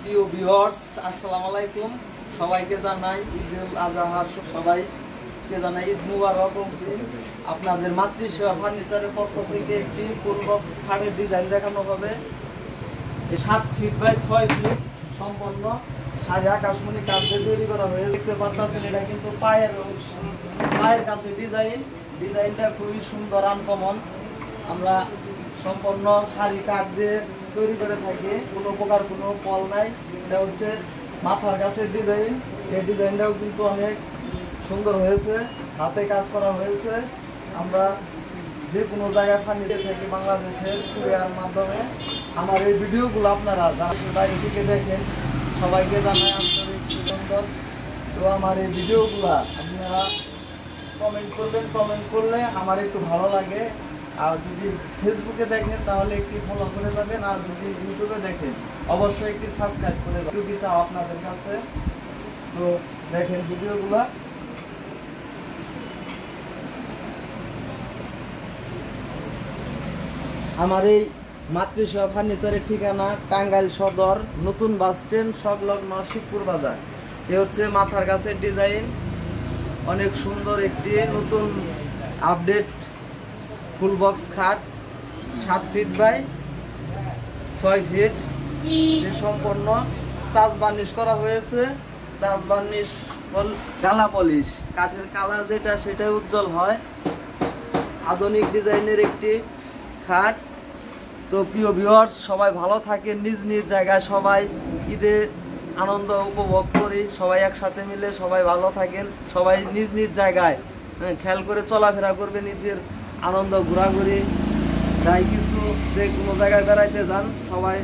প্রিয় ভিউয়ার্স, আসসালামু আলাইকুম। সবাইকে জানাই ঈদুল আজহার সবাইকে জানাই ঈদ মুবারক। আপনাদের মাতৃসেবা ফার্নিচারের পক্ষ থেকে একটি ফুল বক্স খাটের ডিজাইন দেখানো হবে। 7 ফিট বাই 6 ফিট সম্পন্ন সারি আকাশমণি কাঠ দিয়ে তৈরি করা হয়েছে। দেখতে পারতেছেন এটা কিন্তু পায়ের কাছে ডিজাইনটা খুবই সুন্দর, আনকমন। আমরা সম্পূর্ণ সারি কাঠ দিয়ে তৈরি করে থাকি, কোনো প্রকার কোনো ফল নাই। এটা হচ্ছে মাথার কাছের ডিজাইন। এই ডিজাইনটাও কিন্তু অনেক সুন্দর হয়েছে, হাতে কাজ করা হয়েছে। আমরা যে কোনো জায়গায় ফার্নিচার থাকি বাংলাদেশের কুরিয়ার মাধ্যমে। আমার এই ভিডিওগুলো আপনারা যারা বাইরে থেকে দেখেন সবাইকে জানাই আন্তরিক সুন্দর। তো আমার এই ভিডিওগুলো আপনারা কমেন্ট করবেন, কমেন্ট করলে আমার একটু ভালো লাগে। আর যদি ফেসবুকে দেখেন তাহলে একটি ফলো করে যাবেন, আর যদি ইউটিউবে দেখেন অবশ্যই একটি সাবস্ক্রাইব করে যাবেন। কি চাও আপনাদের কাছে। তো দেখেন ভিডিওগুলো। আমার এই মাতৃসেবা ফার্নিচারের ঠিকানা টাঙ্গাইল সদর নতুন বাস স্ট্যান্ড সংলগ্ন শিবপুর বাজার। এ হচ্ছে মাথার কাছের ডিজাইন, অনেক সুন্দর একটি নতুন আপডেট ফুল বক্স খাট। 7 ফিট বাই 6 ফিট সম্পূর্ণ চাষ বার্নিশ করা হয়েছে। চাষ বার্নিশ গালা পলিশ, কাঠের কালার যেটা সেটাই উজ্জ্বল হয়। আধুনিক ডিজাইনের একটি খাট। তো প্রিয় ভিউয়ার্স, সবাই ভালো থাকেন, নিজ নিজ জায়গায় সবাই ঈদে আনন্দ উপভোগ করি, সবাই একসাথে মিলে সবাই ভালো থাকেন। সবাই নিজ নিজ জায়গায় খেয়াল করে চলাফেরা করবেন। ঈদের আনন্দ ঘোরাঘুরি যাই কিছু যে কোনো জায়গায় বেড়াইতে যান, সবাই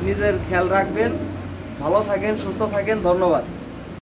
নিজের খেয়াল রাখবেন। ভালো থাকেন, সুস্থ থাকেন। ধন্যবাদ।